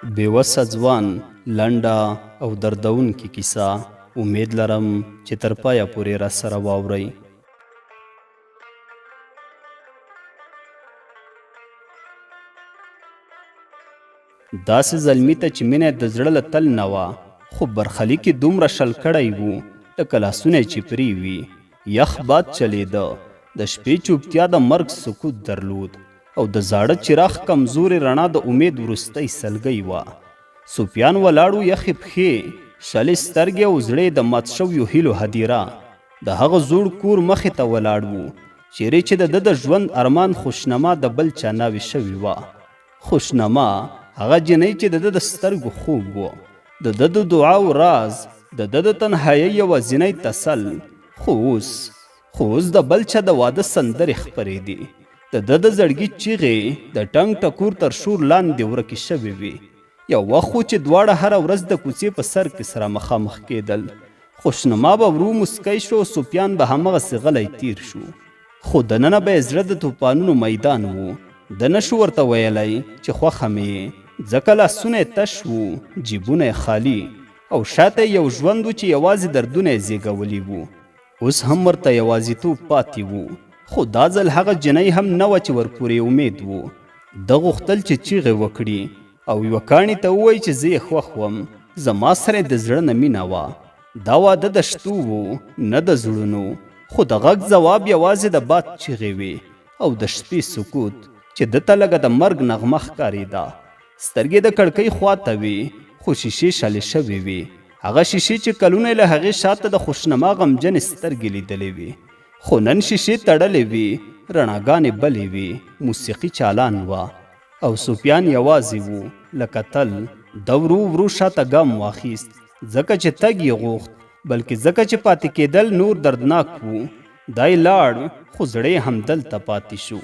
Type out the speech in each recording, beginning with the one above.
بېوسه ځوان لنډه او دردونکې کیسه امید لرم چې تر پایه پورې راسره واورئ. داسې زلمي ته چې مینه د زړه له تل نه وه، خو برخلیک یې دومره شل کړی و لکه لاسونه یې چې پرې وي. یخ باد چلیده، د شپې چوپتیا د مرګ سکوت درلود، او د زاړه چراغ کمزورې رڼا د امید وروستی سلګۍ وه. سفیان ولاړ و، یخې پښې، شلې سترګې او زړه د مات شویو هیلو هدیره. د هغه زوړ کور مخې ته ولاړ و چیرې چې د ده د ژوند ارمان خوشنما د بل چا ناوې شوې وه. خوشنما هغه جنۍ چې د ده د سترګو خوب و، د ده د دعاو راز، د ده د تنهایۍ یوازینی تسل. خو اوس د بل چا د واده سندرې خپرېدې، د ده د زړګي چیغې د ټنګ ټکور تر شور لاندې ورکې شوې وې. یو وخت و چې دواړه هره ورځ د کوڅې په سر کې سره مخامخ کېدل. خوشنما به ورو مسکی شو، سفیان به همغسې غلی تیر شو. خو دننه به یې زړه د توپانونو میدان و. ده نشو ورته ویلی چې خوښه مې یې، ځکه لاسونه یې تش وو، جیبونه یې خالي، او شاته یو ژوند و چې یوازې دردونه یې زیږولي وو. اوس هم ورته یوازیتوب پاتې وو. خو دا ځل هغه جنۍ هم نه وه چې ورپورې امید وو. ده غوښتل چې چیغې وکړي او یوه کاڼي ته ووایي چې زه یې خوښ وم، زما سره یې د زړه نه مینه وه. دا واده د شتو و، نه د زړونو. خو د غږ ځواب یوازې د باد چیغې وې او د شپې سکوت چې ده ته لږه د مرګ نغمه ښکارېده. سترګې د کړکۍ خواته وې، خو شیشې شلې شوې وې. هغه شیشې چې کلونه یې له هغې شاته د خوشنما غمجنې سترګې لیدلې وې. خو نن شیشې تړلې وې، رڼاګانې بلې وې، موسیقي چالان وه، او سفیان یوازې و. لکه تل ده ورو شاته ګام واخیست، ځکه چې تګ یې غوښت، بلکې ځکه چې پاتې کېدل نور دردناک وو. دی لاړ، خو زړه یې همدلته پاتې شو،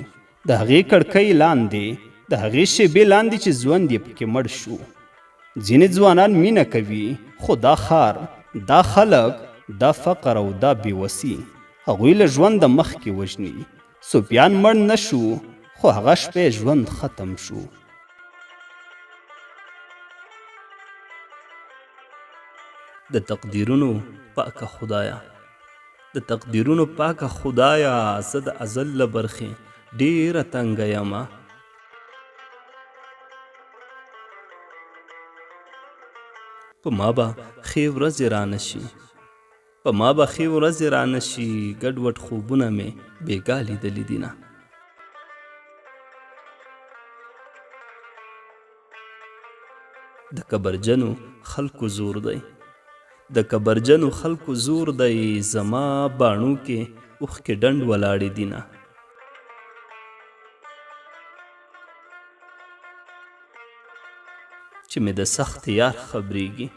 د هغې کړکۍ لاندې، د هغې شیبې لاندې چې ژوند یې پکې مړ شو. ځینې ځوانان مینه کوي، خو دا ښار، دا خلک، دا فقر او دا بېوسي هغوی له ژونده مخکې وژني. سفیان مړ نه شو، خو هغه شپه ژوند ختم شو. د تقدیرونو پاکه خدایا، د تقدیرونو پاکه خدایا، زه د ازل له برخې ډېره تنګه یمه. په ما به ښې ورځې رانشي، په ما به ښې ورځې رانشي، ګډوډ خوبونه مې بېګا لیدلي دینه. د کبرجنو خلکو زور دی، د کبرجنو خلکو زور دی، زما باڼو کې اوښکې ډنډ ولاړې دینه. چې مې د سخت یار خبرېږي،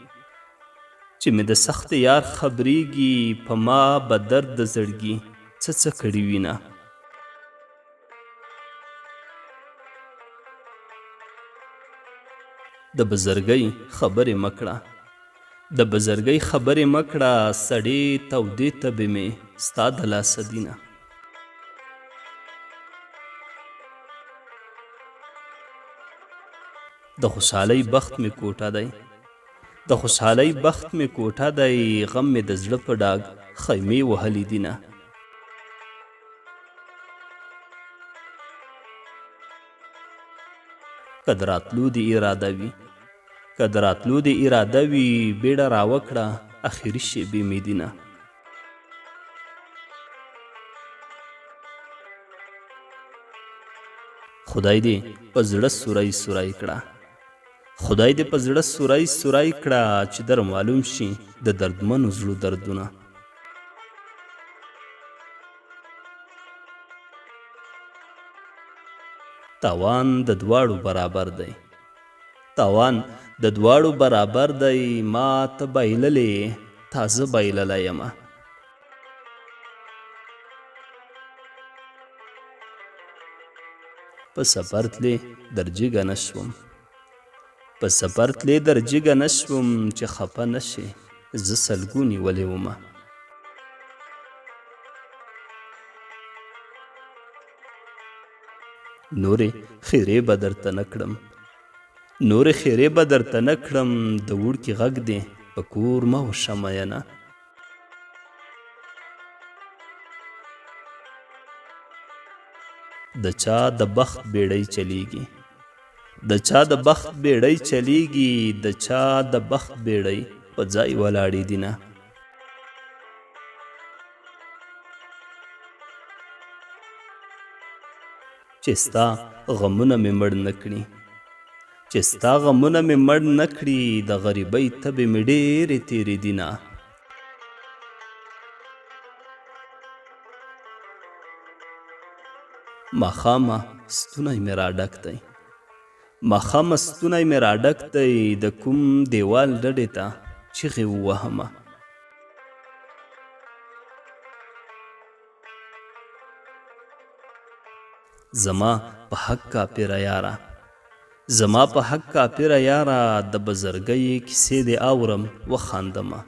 چې مې د سخت یار خبرېږي، په ما به درد د زړګي څه کړي وینه. د بزرګۍ خبرې مه کړه، د بزرګۍ خبرې مه کړه، سړې تودې تبې مې ستا د لاسه دینه. د خوشحالۍ بخت مې کوټه دی، د خوشحالۍ بخت مې کوټه دی، غم مې د زړه په ډاګ خیمې وهلې دینه. که د راتلو دې اراده وي، که د راتلو دې اراده وي، بیړه راوکړه اخري شېبې مې دینه. خدای دې په زړه سوری سوری کړه، خدای دې په زړه سوری سوری کړه، چې در معلوم شي د دردمنو زړو دردونه. تاوان د دواړو برابر دی، تاوان د دواړو برابر دی، ما ته بایللې تازه بایللی یمه. په سفر تلې در جګه نه شوم، په سفر تلې در جګه نه شوم، چې خفه نه شې زه سلګو نیولې ومه. نورې خیرې به درته نه کړم، نورې خیرې به درته نه کړم د وړکي غږ دی په کور مه وشه مینه. د چا د بخت بیړۍ چلیږي، د چا د بخت بیړۍ چلیږي، د چا د بخت بیړۍ په ځای ولاړې دینه. چې ستا غمونه مې مړ نه کړي، چې ستا غمونه مې مړ نه کړي، د غریبۍ تبې مې ډېرې تېرې دینه. ماښامه ستونی مې راډک دی، ماښامه ستونی مې راډک دی، د کوم دیوال ډډې ته چیغې ووهمه. زما په حق کافره یاره، زما په حق کافره یاره، د بزرګۍ کیسې دې اورم وخاندمه.